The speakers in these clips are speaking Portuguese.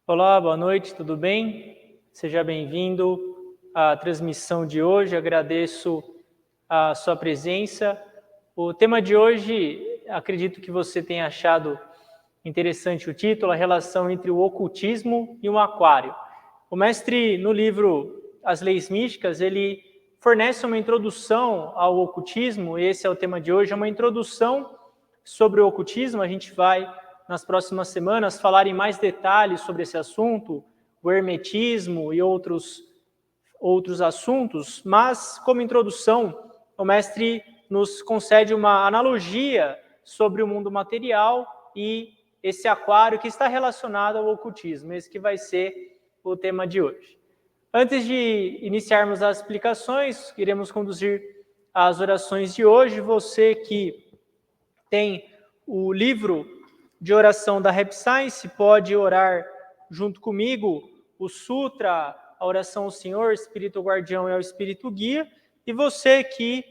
Olá, boa noite, tudo bem? Seja bem-vindo à transmissão de hoje, agradeço a sua presença. O tema de hoje, acredito que você tenha achado interessante o título, a relação entre o ocultismo e o aquário. O mestre, no livro As Leis Místicas, ele fornece uma introdução ao ocultismo, e esse é o tema de hoje, é uma introdução sobre o ocultismo. A gente vai, nas próximas semanas, falar em mais detalhes sobre esse assunto, o hermetismo e outros assuntos, mas, como introdução, o mestre nos concede uma analogia sobre o mundo material e esse aquário que está relacionado ao ocultismo, esse que vai ser o tema de hoje. Antes de iniciarmos as explicações, iremos conduzir as orações de hoje. Você que tem o livro de oração da Rap Science pode orar junto comigo o Sutra, a oração ao Senhor, Espírito Guardião e ao Espírito Guia. E você que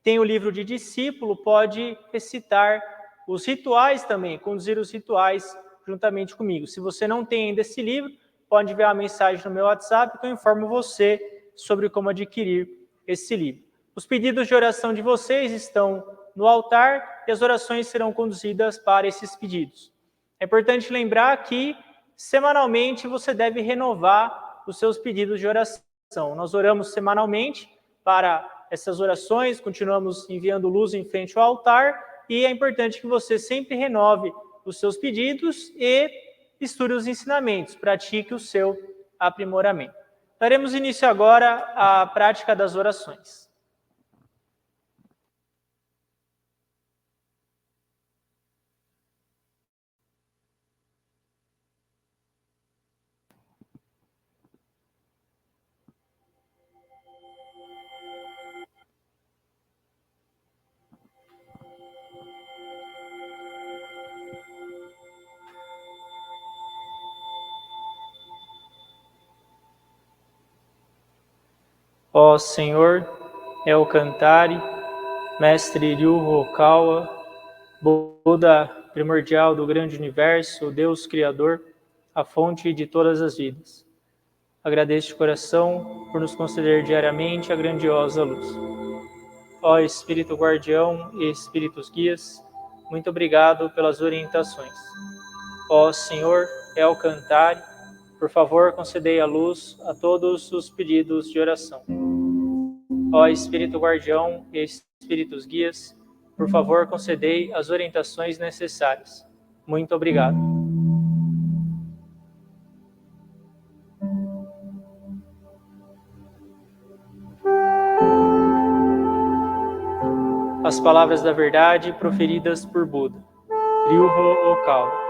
tem o livro de discípulo pode recitar os rituais também, conduzir os rituais juntamente comigo. Se você não tem ainda esse livro, pode enviar uma mensagem no meu WhatsApp que eu informo você sobre como adquirir esse livro. Os pedidos de oração de vocês estão no altar e as orações serão conduzidas para esses pedidos. É importante lembrar que semanalmente você deve renovar os seus pedidos de oração. Nós oramos semanalmente para essas orações, continuamos enviando luz em frente ao altar e é importante que você sempre renove os seus pedidos e estude os ensinamentos, pratique o seu aprimoramento. Daremos início agora à prática das orações. Ó Senhor, El Cantare, Mestre Ryu Hokawa, Buda primordial do grande universo, Deus Criador, a fonte de todas as vidas. Agradeço de coração por nos conceder diariamente a grandiosa luz. Ó Espírito Guardião e Espíritos Guias, muito obrigado pelas orientações. Ó Senhor El Cantare, por favor concedei a luz a todos os pedidos de oração. Ó Espírito Guardião e Espíritos Guias, por favor, concedei as orientações necessárias. Muito obrigado. As palavras da verdade proferidas por Buda. Ryuho Okawa.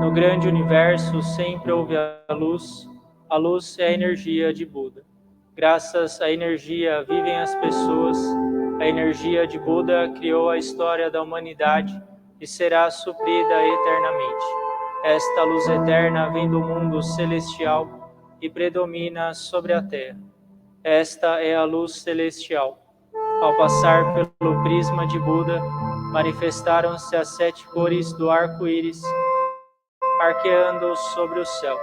No grande universo sempre houve a luz é a energia de Buda. Graças à energia vivem as pessoas, a energia de Buda criou a história da humanidade e será suprida eternamente. Esta luz eterna vem do mundo celestial e predomina sobre a terra. Esta é a luz celestial. Ao passar pelo prisma de Buda, manifestaram-se as 7 cores do arco-íris, arqueando sobre o céu.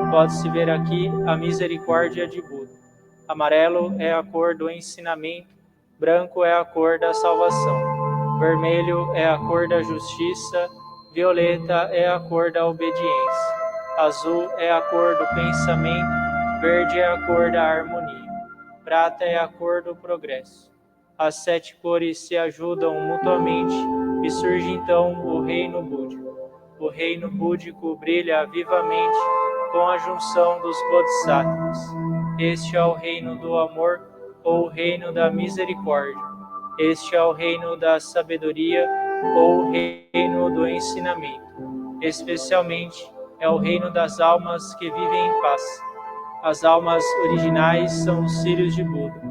Pode-se ver aqui a misericórdia de Buda. Amarelo é a cor do ensinamento, branco é a cor da salvação, vermelho é a cor da justiça, violeta é a cor da obediência, azul é a cor do pensamento, verde é a cor da harmonia, prata é a cor do progresso. As 7 cores se ajudam mutuamente e surge então o reino búdico. O reino búdico brilha vivamente com a junção dos bodhisattvas. Este é o reino do amor ou o reino da misericórdia. Este é o reino da sabedoria ou o reino do ensinamento. Especialmente é o reino das almas que vivem em paz. As almas originais são os filhos de Buda.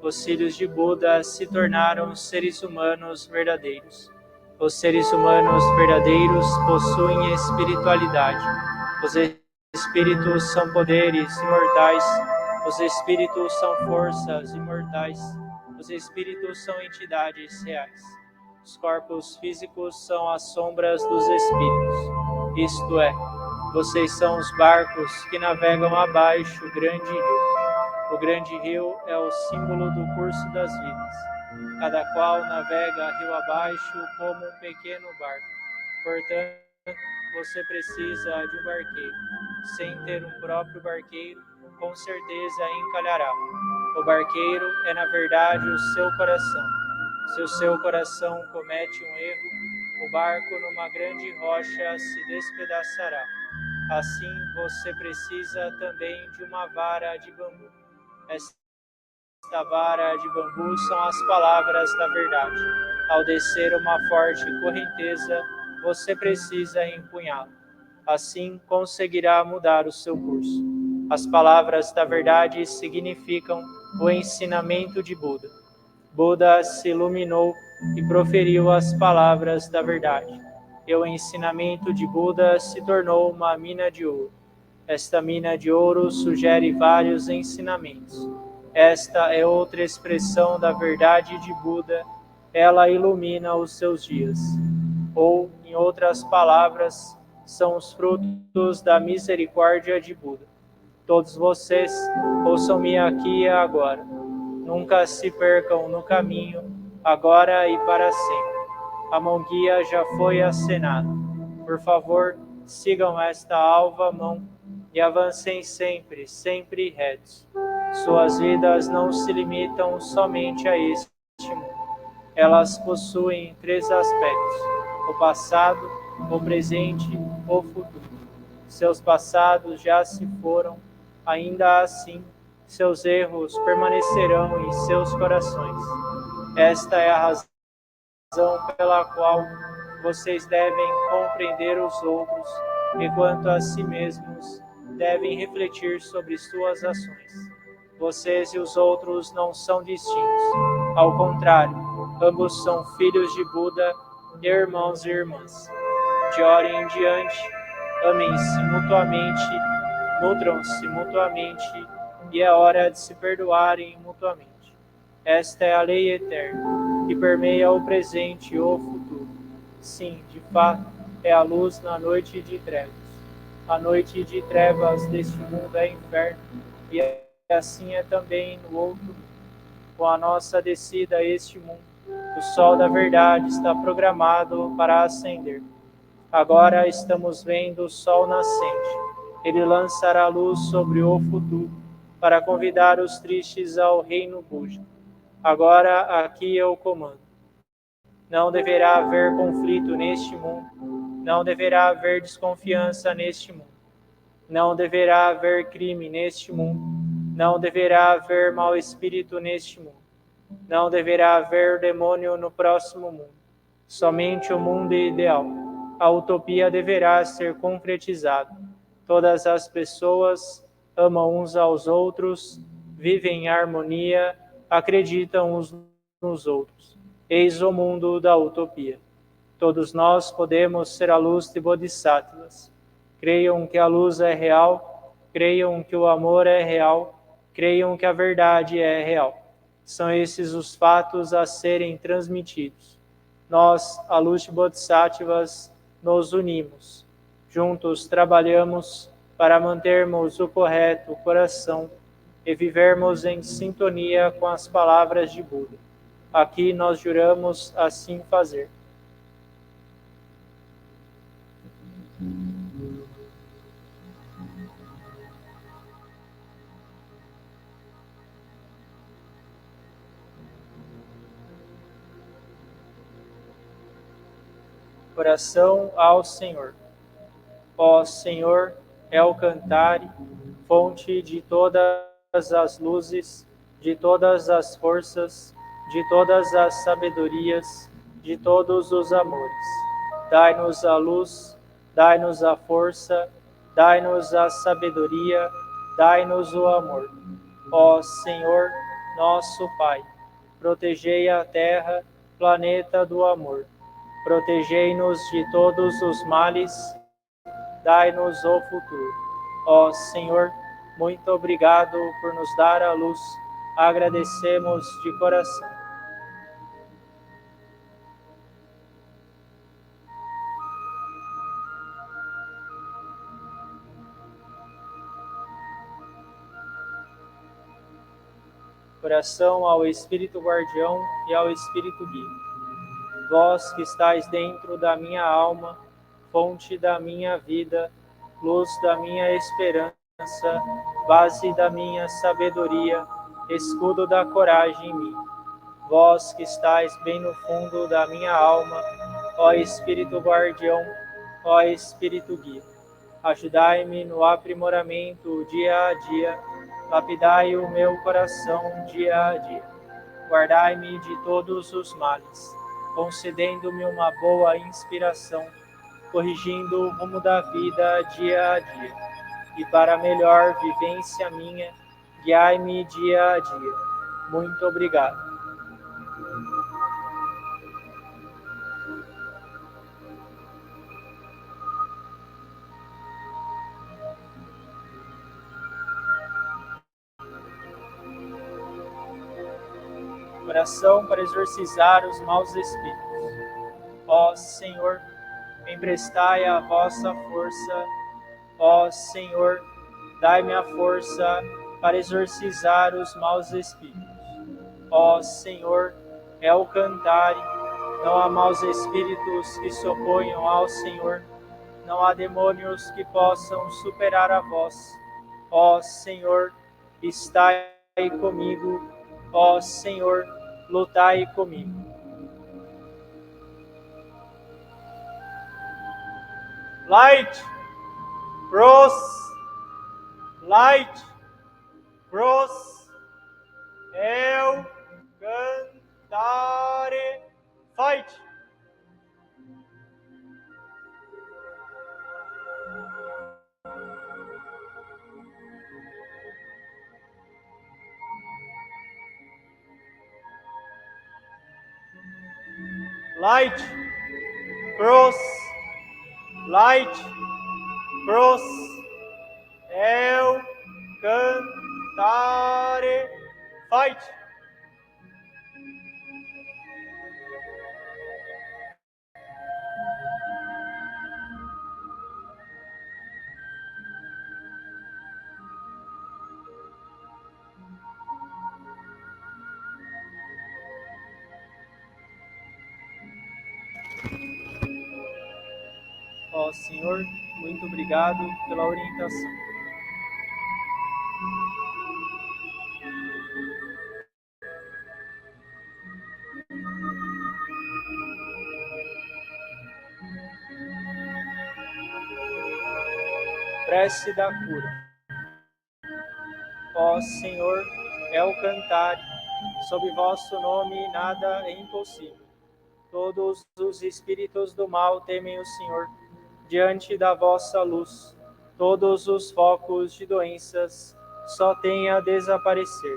Os filhos de Buda se tornaram seres humanos verdadeiros. Os seres humanos verdadeiros possuem espiritualidade. Os espíritos são poderes imortais. Os espíritos são forças imortais. Os espíritos são entidades reais. Os corpos físicos são as sombras dos espíritos. Isto é, Vocês são os barcos que navegam abaixo o grande rio. O grande rio é o símbolo do curso das vidas. Cada qual navega rio abaixo como um pequeno barco. Portanto, você precisa de um barqueiro. Sem ter um próprio barqueiro, com certeza encalhará. O barqueiro é, na verdade, o seu coração. Se o seu coração comete um erro, o barco numa grande rocha se despedaçará. Assim, você precisa também de uma vara de bambu. Esta vara de bambu são as palavras da verdade. Ao descer uma forte correnteza, você precisa empunhá-la. Assim, conseguirá mudar o seu curso. As palavras da verdade significam o ensinamento de Buda. Buda se iluminou e proferiu as palavras da verdade. E o ensinamento de Buda se tornou uma mina de ouro. Esta mina de ouro sugere vários ensinamentos. Esta é outra expressão da verdade de Buda. Ela ilumina os seus dias. Ou, em outras palavras, são os frutos da misericórdia de Buda. Todos vocês, ouçam-me aqui e agora. Nunca se percam no caminho, agora e para sempre. A mão guia já foi acenada. Por favor, sigam esta alva mão e avancem sempre, sempre retos. Suas vidas não se limitam somente a este mundo. Elas possuem 3 aspectos: o passado, o presente, o futuro. Seus passados já se foram, ainda assim, seus erros permanecerão em seus corações. Esta é a razão pela qual vocês devem compreender os outros e, quanto a si mesmos, devem refletir sobre suas ações. Vocês e os outros não são distintos. Ao contrário, ambos são filhos de Buda, irmãos e irmãs. De hora em diante, amem-se mutuamente, nutram-se mutuamente, e é hora de se perdoarem mutuamente. Esta é a lei eterna, que permeia o presente e o futuro. Sim, de fato, é a luz na noite de trevas. A noite de trevas deste mundo é inferno, e assim é também no outro. Com a nossa descida a este mundo, o sol da verdade está programado para ascender. Agora estamos vendo o sol nascente. Ele lançará luz sobre o futuro para convidar os tristes ao reino búdico. Agora aqui eu comando. Não deverá haver conflito neste mundo. Não deverá haver desconfiança neste mundo. Não deverá haver crime neste mundo. Não deverá haver mau espírito neste mundo. Não deverá haver demônio no próximo mundo. Somente o mundo ideal. A utopia deverá ser concretizada. Todas as pessoas amam uns aos outros, vivem em harmonia, acreditam uns nos outros. Eis o mundo da utopia. Todos nós podemos ser a luz de Bodhisattvas. Creiam que a luz é real, creiam que o amor é real, creiam que a verdade é real. São esses os fatos a serem transmitidos. Nós, a luz de Bodhisattvas, nos unimos. Juntos trabalhamos para mantermos o correto coração e vivermos em sintonia com as palavras de Buda. Aqui nós juramos assim fazer. Oração ao Senhor. Ó Senhor, El Cantare, fonte de todas as luzes, de todas as forças, de todas as sabedorias, de todos os amores. Dai-nos a luz, dai-nos a força, dai-nos a sabedoria, dai-nos o amor. Ó Senhor, nosso Pai, protegei a terra, planeta do amor. Protegei-nos de todos os males, dai-nos o futuro. Ó Senhor, muito obrigado por nos dar a luz. Agradecemos de coração. Oração ao Espírito Guardião e ao Espírito Guia. Vós que estáis dentro da minha alma, fonte da minha vida, luz da minha esperança, base da minha sabedoria, escudo da coragem em mim. Vós que estáis bem no fundo da minha alma, ó Espírito Guardião, ó Espírito Guia. Ajudai-me no aprimoramento dia a dia, lapidai o meu coração dia a dia. Guardai-me de todos os males, concedendo-me uma boa inspiração, corrigindo o rumo da vida dia a dia. E para a melhor vivência minha, guiai-me dia a dia. Muito obrigado. Oração para exorcizar os maus espíritos. Ó Senhor, emprestai a vossa força. Ó Senhor, dai-me a força para exorcizar os maus espíritos. Ó Senhor, é o cantar, não há maus espíritos que se oponham ao Senhor, não há demônios que possam superar a vós. Ó Senhor, estai comigo. Ó Senhor, lutai comigo. Light, pros, eu cantare, fight. Light, pros, eu cantare, fight. Ó Senhor, muito obrigado pela orientação. Prece da cura. Ó Senhor, é o cantar, sob vosso nome nada é impossível. Todos os espíritos do mal temem o Senhor, diante da vossa luz. Todos os focos de doenças só têm a desaparecer.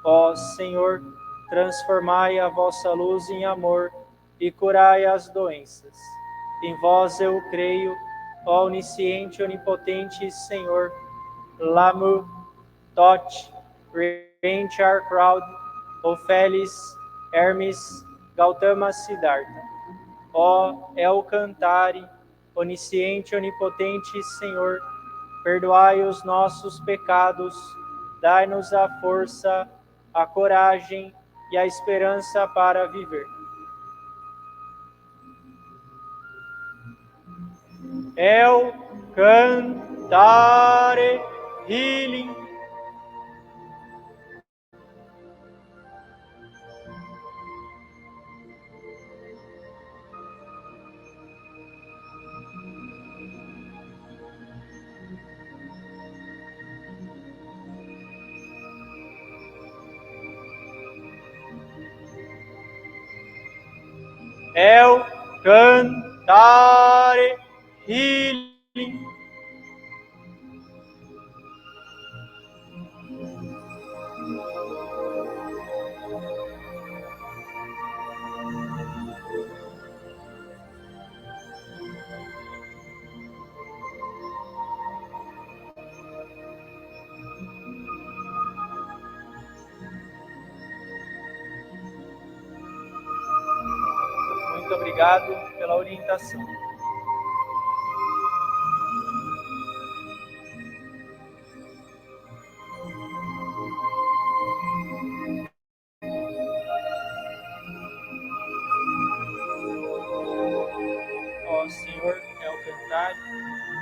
Ó Senhor, transformai a vossa luz em amor e curai as doenças. Em vós eu creio, ó onisciente e onipotente Senhor, Lamu, Tot, Renchar Crowd, Ofelis, Hermes, Gautama Siddhartha. Ó El Cantare, onisciente e onipotente Senhor, perdoai os nossos pecados, dai-nos a força, a coragem e a esperança para viver. El Cantare Healing. El Cantare Healing. Muito obrigado pela orientação.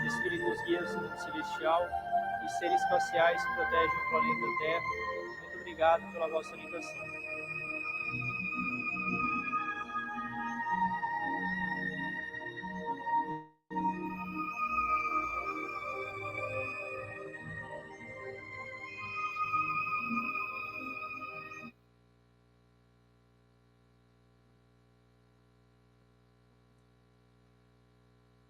espíritos guias do mundo celestial e seres espaciais que protegem o planeta Terra. Muito obrigado pela vossa orientação.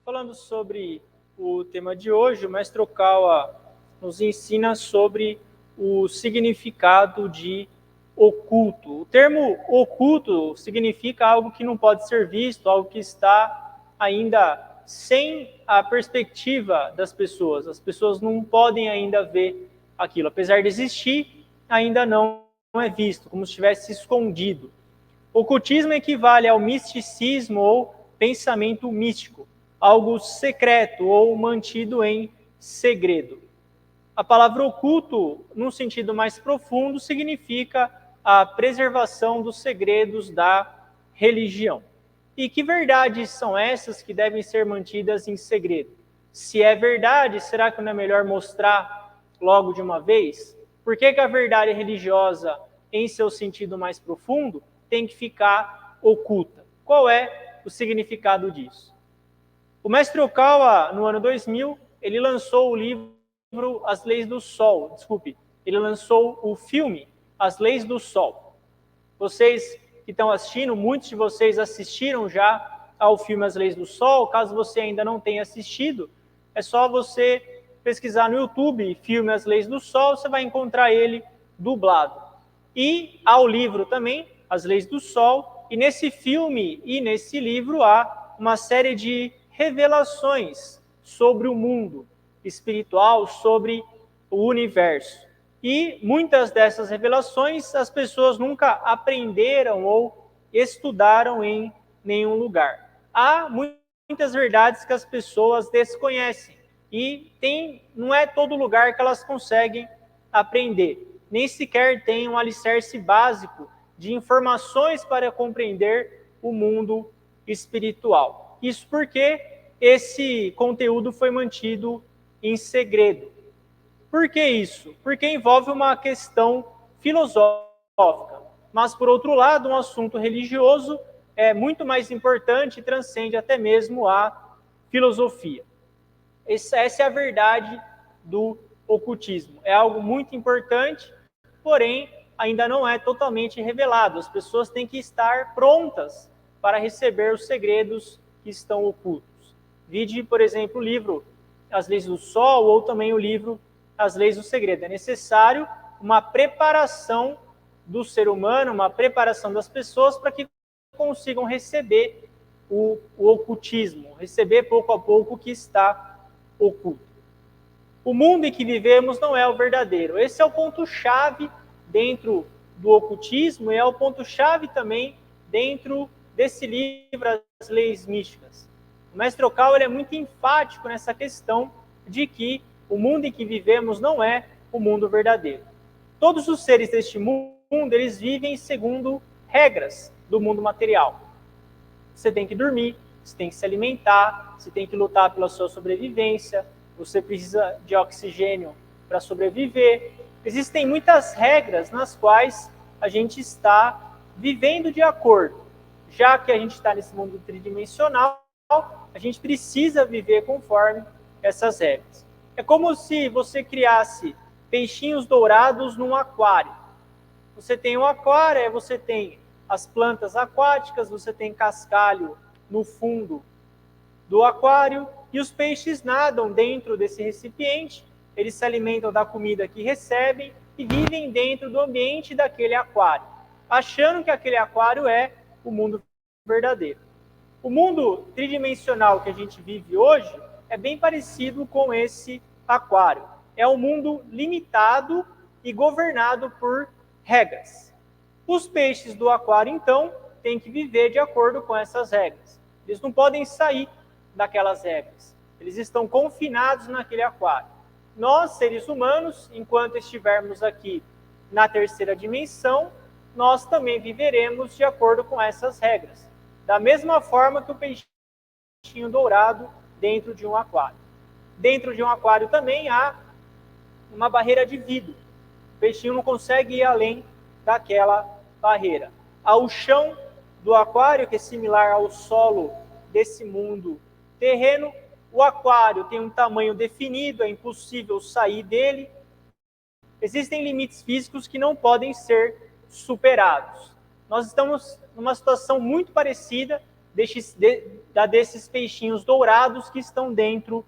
Falando sobre o tema de hoje, o mestre Okawa nos ensina sobre o significado de oculto. O termo oculto significa algo que não pode ser visto, algo que está ainda sem a perspectiva das pessoas. As pessoas não podem ainda ver aquilo. Apesar de existir, ainda não é visto, como se estivesse escondido. Ocultismo equivale ao misticismo ou pensamento místico, algo secreto ou mantido em segredo. A palavra oculto, num sentido mais profundo, significa a preservação dos segredos da religião. E que verdades são essas que devem ser mantidas em segredo? Se é verdade, será que não é melhor mostrar logo de uma vez? Por que a verdade religiosa, em seu sentido mais profundo, tem que ficar oculta? Qual é o significado disso? O mestre Okawa, no ano 2000, ele lançou o livro As Leis do Sol. Ele lançou o filme As Leis do Sol. Vocês que estão assistindo, muitos de vocês assistiram já ao filme As Leis do Sol. Caso você ainda não tenha assistido, é só você pesquisar no YouTube filme As Leis do Sol, você vai encontrar ele dublado. E há o livro também, As Leis do Sol, e nesse filme e nesse livro há uma série de revelações sobre o mundo espiritual, sobre o universo. E muitas dessas revelações as pessoas nunca aprenderam ou estudaram em nenhum lugar. Há muitas verdades que as pessoas desconhecem e não é todo lugar que elas conseguem aprender. Nem sequer tem um alicerce básico de informações para compreender o mundo espiritual. Isso porque esse conteúdo foi mantido em segredo. Por que isso? Porque envolve uma questão filosófica. Mas, por outro lado, um assunto religioso é muito mais importante e transcende até mesmo a filosofia. Essa é a verdade do ocultismo. É algo muito importante, porém, ainda não é totalmente revelado. As pessoas têm que estar prontas para receber os segredos que estão ocultos. Vide, por exemplo, o livro As Leis do Sol ou também o livro As Leis do Segredo. É necessário uma preparação do ser humano, uma preparação das pessoas para que consigam receber o ocultismo, receber pouco a pouco o que está oculto. O mundo em que vivemos não é o verdadeiro. Esse é o ponto-chave dentro do ocultismo e é o ponto-chave também dentro desse livro, As Leis Místicas. O mestre Okawa é muito enfático nessa questão de que o mundo em que vivemos não é o mundo verdadeiro. Todos os seres deste mundo, eles vivem segundo regras do mundo material. Você tem que dormir, você tem que se alimentar, você tem que lutar pela sua sobrevivência, você precisa de oxigênio para sobreviver. Existem muitas regras nas quais a gente está vivendo de acordo. Já que a gente está nesse mundo tridimensional, a gente precisa viver conforme essas regras. É como se você criasse peixinhos dourados num aquário. Você tem um aquário, você tem as plantas aquáticas, você tem cascalho no fundo do aquário e os peixes nadam dentro desse recipiente, eles se alimentam da comida que recebem e vivem dentro do ambiente daquele aquário, achando que aquele aquário é o mundo verdadeiro. O mundo tridimensional que a gente vive hoje é bem parecido com esse aquário. É um mundo limitado e governado por regras. Os peixes do aquário, então, têm que viver de acordo com essas regras. Eles não podem sair daquelas regras. Eles estão confinados naquele aquário. Nós, seres humanos, enquanto estivermos aqui na terceira dimensão, nós também viveremos de acordo com essas regras. Da mesma forma que o peixinho dourado dentro de um aquário. dentro de um aquário também há uma barreira de vidro. O peixinho não consegue ir além daquela barreira. Há o chão do aquário, que é similar ao solo desse mundo terreno. O aquário tem um tamanho definido, é impossível sair dele. Existem limites físicos que não podem ser superados. Nós estamos numa situação muito parecida da desses peixinhos dourados que estão dentro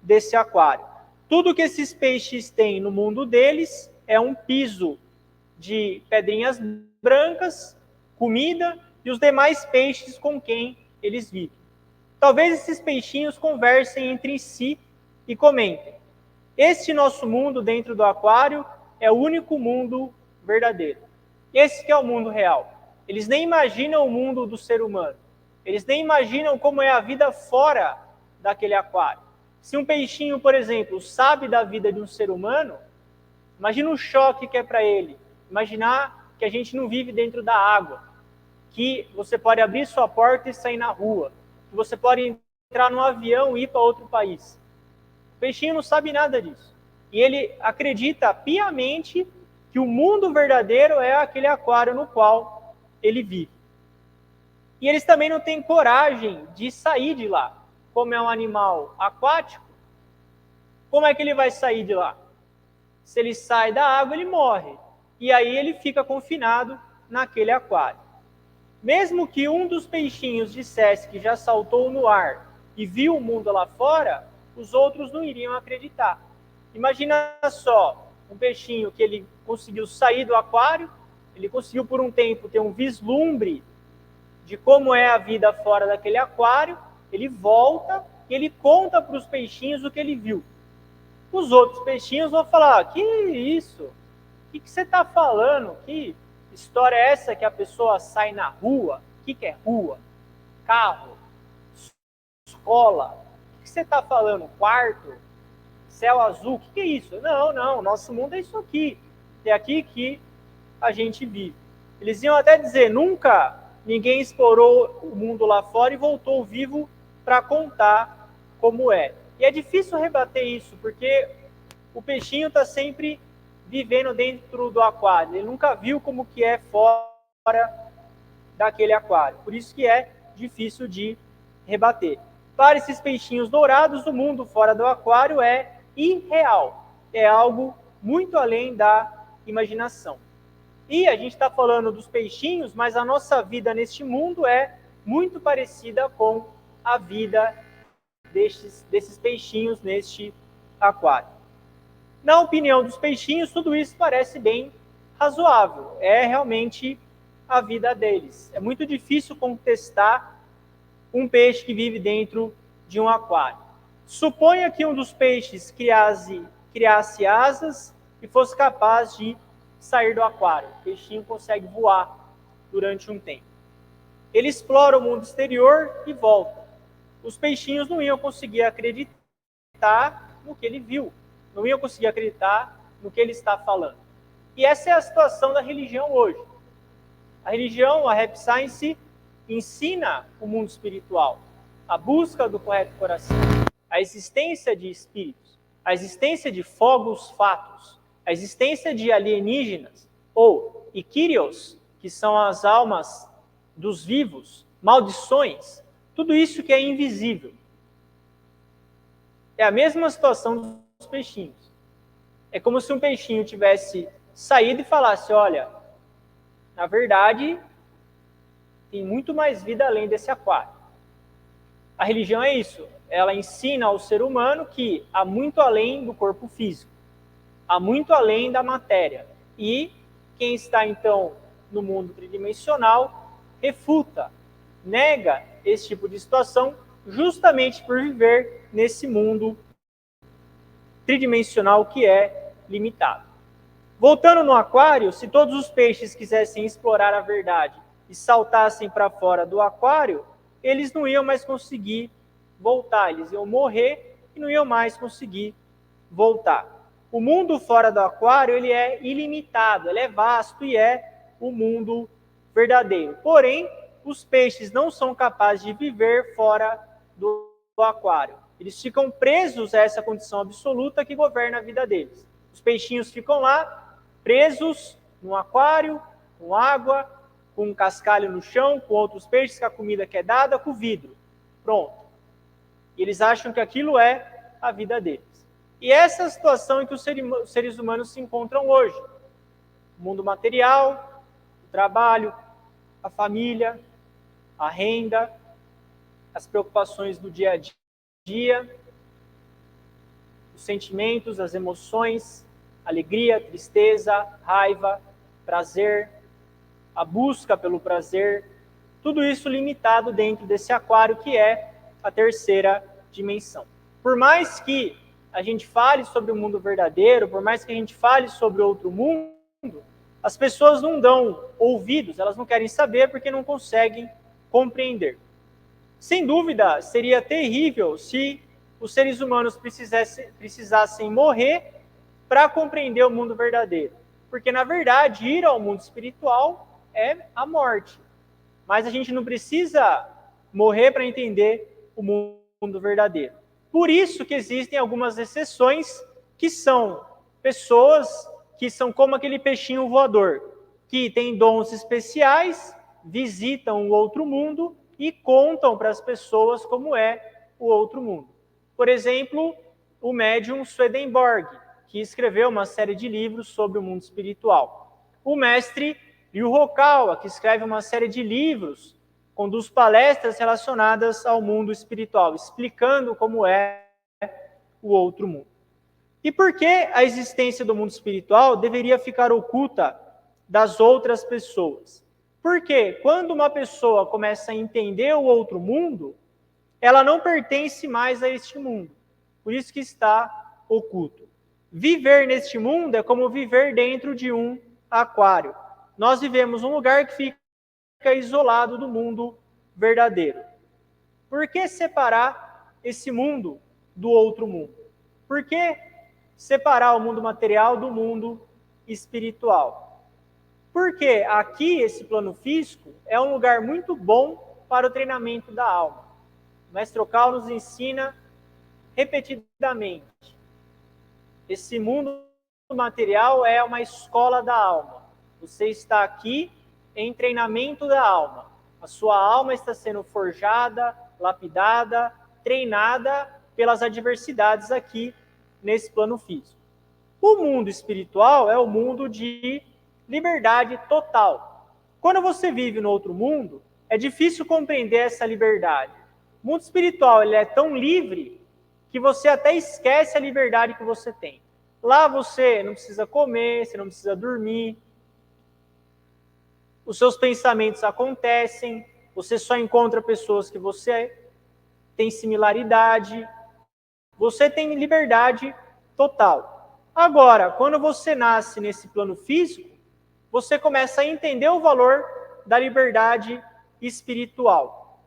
desse aquário. Tudo que esses peixes têm no mundo deles é um piso de pedrinhas brancas, comida e os demais peixes com quem eles vivem. Talvez esses peixinhos conversem entre si e comentem: este nosso mundo dentro do aquário é o único mundo verdadeiro. Esse que é o mundo real. Eles nem imaginam o mundo do ser humano. Eles nem imaginam como é a vida fora daquele aquário. Se um peixinho, por exemplo, sabe da vida de um ser humano, imagina o choque que é para ele. Imaginar que a gente não vive dentro da água, que você pode abrir sua porta e sair na rua, que você pode entrar num avião e ir para outro país. O peixinho não sabe nada disso. E ele acredita piamente que o mundo verdadeiro é aquele aquário no qual ele vive. E eles também não têm coragem de sair de lá. Como é um animal aquático, como é que ele vai sair de lá? Se ele sai da água, ele morre. E aí ele fica confinado naquele aquário. Mesmo que um dos peixinhos dissesse que já saltou no ar e viu o mundo lá fora, os outros não iriam acreditar. Imagina só, um peixinho que ele conseguiu sair do aquário, ele conseguiu por um tempo ter um vislumbre de como é a vida fora daquele aquário, ele volta e ele conta para os peixinhos o que ele viu. Os outros peixinhos vão falar: que isso? O que você está falando? Que história é essa que a pessoa sai na rua? O que é rua? Carro? Escola? O que você está falando? Quarto? Céu azul? O que é isso? Não, nosso mundo é isso aqui. É aqui que a gente vive. Eles iam até dizer: nunca ninguém explorou o mundo lá fora e voltou vivo para contar como é. E é difícil rebater isso, porque o peixinho está sempre vivendo dentro do aquário. Ele nunca viu como que é fora daquele aquário. Por isso que é difícil de rebater. Para esses peixinhos dourados, o mundo fora do aquário é irreal. É algo muito além da imaginação. E a gente está falando dos peixinhos, mas a nossa vida neste mundo é muito parecida com a vida desses peixinhos neste aquário. Na opinião dos peixinhos, tudo isso parece bem razoável. É realmente a vida deles. É muito difícil contestar um peixe que vive dentro de um aquário. Suponha que um dos peixes criasse asas e fosse capaz de sair do aquário. O peixinho consegue voar durante um tempo. Ele explora o mundo exterior e volta. Os peixinhos não iam conseguir acreditar no que ele viu. Não iam conseguir acreditar no que ele está falando. E essa é a situação da religião hoje. A religião, a Rap Science, ensina o mundo espiritual, a busca do correto coração, a existência de espíritos, a existência de fogos fatos, a existência de alienígenas, ou Ikirios, que são as almas dos vivos, maldições, tudo isso que é invisível. É a mesma situação dos peixinhos. É como se um peixinho tivesse saído e falasse: olha, na verdade, tem muito mais vida além desse aquário. A religião é isso. Ela ensina ao ser humano que há muito além do corpo físico. Há muito além da matéria. E quem está, então, no mundo tridimensional, refuta, nega esse tipo de situação justamente por viver nesse mundo tridimensional que é limitado. Voltando no aquário, se todos os peixes quisessem explorar a verdade e saltassem para fora do aquário, eles não iam mais conseguir voltar, eles iam morrer e não iam mais conseguir voltar. O mundo fora do aquário, ele é ilimitado, ele é vasto e é o mundo verdadeiro. Porém, os peixes não são capazes de viver fora do aquário. Eles ficam presos a essa condição absoluta que governa a vida deles. Os peixinhos ficam lá, presos num aquário, com água, com um cascalho no chão, com outros peixes, com a comida que é dada, com vidro. Pronto. E eles acham que aquilo é a vida deles. E essa é a situação em que os seres humanos se encontram hoje. O mundo material, o trabalho, a família, a renda, as preocupações do dia a dia, os sentimentos, as emoções, alegria, tristeza, raiva, prazer, a busca pelo prazer, tudo isso limitado dentro desse aquário que é a terceira dimensão. Por mais que a gente fale sobre o mundo verdadeiro, por mais que a gente fale sobre outro mundo, as pessoas não dão ouvidos, elas não querem saber porque não conseguem compreender. Sem dúvida, seria terrível se os seres humanos precisassem morrer para compreender o mundo verdadeiro. Porque, na verdade, ir ao mundo espiritual é a morte. Mas a gente não precisa morrer para entender o mundo verdadeiro. Por isso que existem algumas exceções, que são pessoas que são como aquele peixinho voador, que têm dons especiais, visitam o outro mundo e contam para as pessoas como é o outro mundo. Por exemplo, o médium Swedenborg, que escreveu uma série de livros sobre o mundo espiritual. O mestre Ryu Hokawa, que escreve uma série de livros, conduz palestras relacionadas ao mundo espiritual, explicando como é o outro mundo. E por que a existência do mundo espiritual deveria ficar oculta das outras pessoas? Porque quando uma pessoa começa a entender o outro mundo, ela não pertence mais a este mundo. Por isso que está oculto. Viver neste mundo é como viver dentro de um aquário. Nós vivemos num lugar que fica isolado do mundo verdadeiro. Por que separar esse mundo do outro mundo? Por que separar o mundo material do mundo espiritual? Porque aqui, esse plano físico, é um lugar muito bom para o treinamento da alma. O Mestre Okal nos ensina repetidamente. Esse mundo material é uma escola da alma. Você está aqui em treinamento da alma. A sua alma está sendo forjada, lapidada, treinada pelas adversidades aqui nesse plano físico. O mundo espiritual é o mundo de liberdade total. Quando você vive no outro mundo, é difícil compreender essa liberdade. O mundo espiritual ele é tão livre que você até esquece a liberdade que você tem. Lá você não precisa comer, você não precisa dormir. Os seus pensamentos acontecem, você só encontra pessoas que você tem similaridade. Você tem liberdade total. Agora, quando você nasce nesse plano físico, você começa a entender o valor da liberdade espiritual.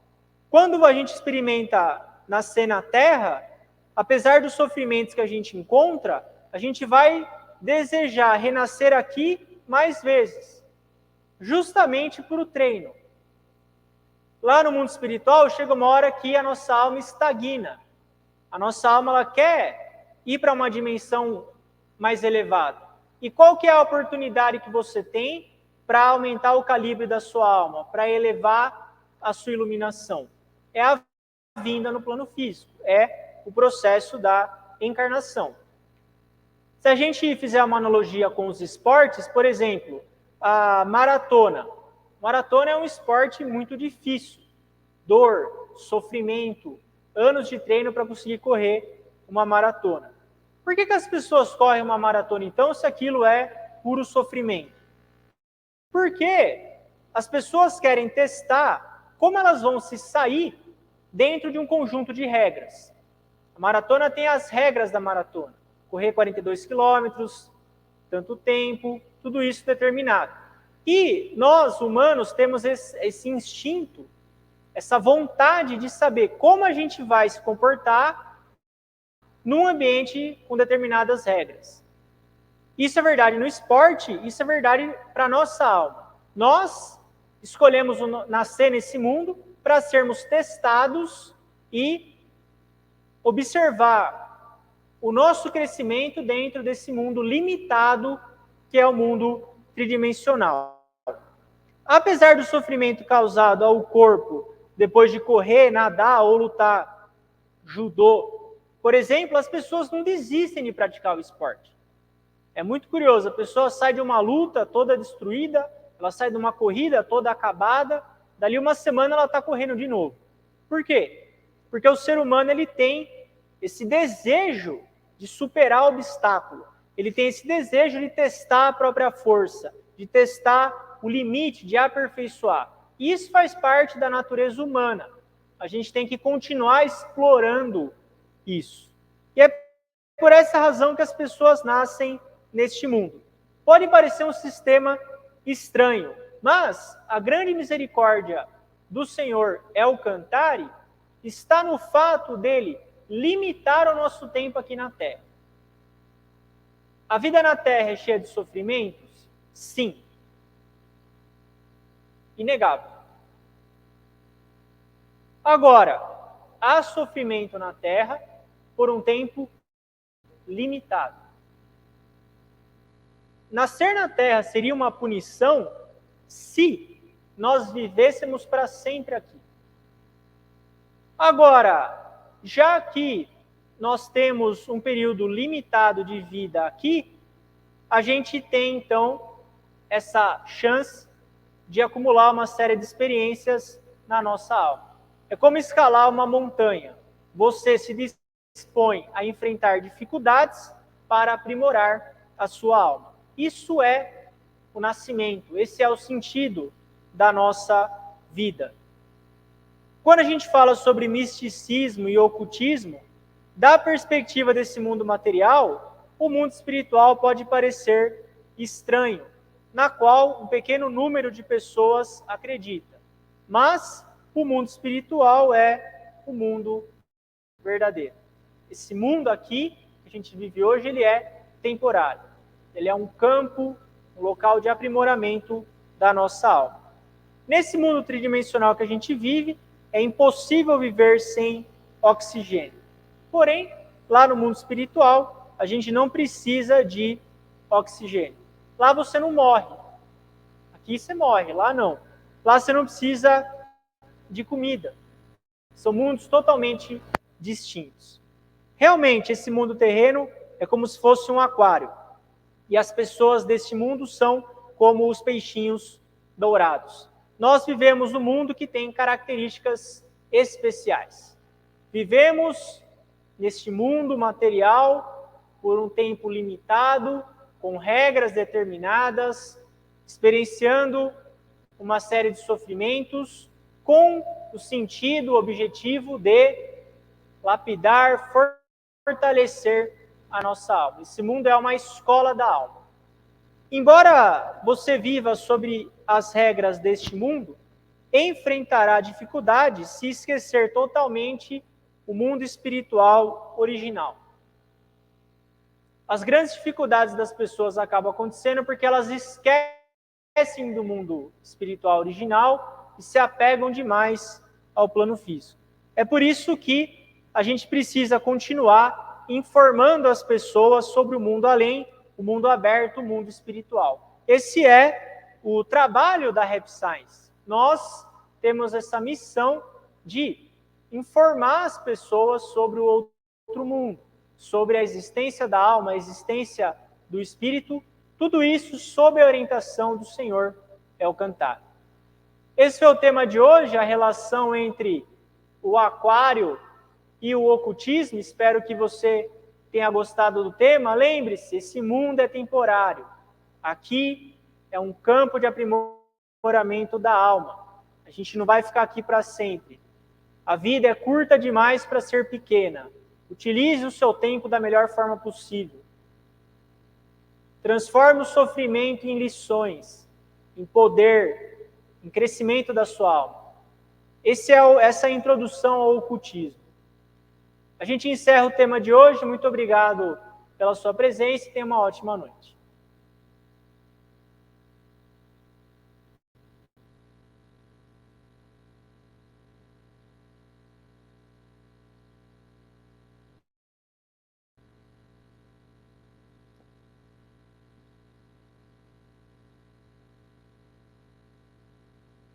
Quando a gente experimenta nascer na Terra, apesar dos sofrimentos que a gente encontra, a gente vai desejar renascer aqui mais vezes, justamente por o treino. Lá no mundo espiritual, chega uma hora que a nossa alma estagna. A nossa alma ela quer ir para uma dimensão mais elevada. E qual que é a oportunidade que você tem para aumentar o calibre da sua alma, para elevar a sua iluminação? É a vinda no plano físico, é o processo da encarnação. Se a gente fizer uma analogia com os esportes, por exemplo, a maratona. Maratona é um esporte muito difícil. Dor, sofrimento, anos de treino para conseguir correr uma maratona. Por que as pessoas correm uma maratona, então, se aquilo é puro sofrimento? Porque as pessoas querem testar como elas vão se sair dentro de um conjunto de regras. A maratona tem as regras da maratona. Correr 42 quilômetros, tanto tempo, tudo isso determinado. E nós, humanos, temos esse instinto, essa vontade de saber como a gente vai se comportar num ambiente com determinadas regras. Isso é verdade no esporte, isso é verdade para a nossa alma. Nós escolhemos nascer nesse mundo para sermos testados e observar o nosso crescimento dentro desse mundo limitado que é o mundo tridimensional. Apesar do sofrimento causado ao corpo depois de correr, nadar ou lutar judô, por exemplo, as pessoas não desistem de praticar o esporte. É muito curioso, a pessoa sai de uma luta toda destruída, ela sai de uma corrida toda acabada, dali uma semana ela está correndo de novo. Por quê? Porque o ser humano ele tem esse desejo de superar o obstáculo, ele tem esse desejo de testar a própria força, de testar o limite, de aperfeiçoar. Isso faz parte da natureza humana. A gente tem que continuar explorando isso. E é por essa razão que as pessoas nascem neste mundo. Pode parecer um sistema estranho, mas a grande misericórdia do Senhor El Cantare está no fato dele limitar o nosso tempo aqui na Terra. A vida na Terra é cheia de sofrimentos? Sim. Inegável. Agora, há sofrimento na Terra por um tempo limitado. Nascer na Terra seria uma punição se nós vivêssemos para sempre aqui. Agora, já que nós temos um período limitado de vida aqui, a gente tem, então, essa chance de acumular uma série de experiências na nossa alma. É como escalar uma montanha. Você se dispõe a enfrentar dificuldades para aprimorar a sua alma. Isso é o nascimento, esse é o sentido da nossa vida. Quando a gente fala sobre misticismo e ocultismo, da perspectiva desse mundo material, o mundo espiritual pode parecer estranho, na qual um pequeno número de pessoas acredita. Mas o mundo espiritual é o mundo verdadeiro. Esse mundo aqui, que a gente vive hoje, ele é temporário. Ele é um campo, um local de aprimoramento da nossa alma. Nesse mundo tridimensional que a gente vive, é impossível viver sem oxigênio. Porém, lá no mundo espiritual, a gente não precisa de oxigênio. Lá você não morre. Aqui você morre, lá não. Lá você não precisa de comida. São mundos totalmente distintos. Realmente, esse mundo terreno é como se fosse um aquário. E as pessoas deste mundo são como os peixinhos dourados. Nós vivemos num mundo que tem características especiais. Vivemos neste mundo material por um tempo limitado, com regras determinadas, experienciando uma série de sofrimentos, com o sentido, o objetivo de lapidar, fortalecer a nossa alma. Esse mundo é uma escola da alma. Embora você viva sobre as regras deste mundo, enfrentará dificuldades se esquecer totalmente o mundo espiritual original. As grandes dificuldades das pessoas acabam acontecendo porque elas esquecem do mundo espiritual original e se apegam demais ao plano físico. É por isso que a gente precisa continuar informando as pessoas sobre o mundo além, o mundo aberto, o mundo espiritual. Esse é o trabalho da Rap Science. Nós temos essa missão de informar as pessoas sobre o outro mundo, sobre a existência da alma, a existência do espírito, tudo isso sob a orientação do Senhor El Cantare. Esse foi o tema de hoje, a relação entre o aquário e o ocultismo. Espero que você tenha gostado do tema. Lembre-se, esse mundo é temporário. Aqui é um campo de aprimoramento da alma. A gente não vai ficar aqui para sempre. A vida é curta demais para ser pequena. Utilize o seu tempo da melhor forma possível. Transforme o sofrimento em lições, em poder, em crescimento da sua alma. Essa é a introdução ao ocultismo. A gente encerra o tema de hoje. Muito obrigado pela sua presença e tenha uma ótima noite.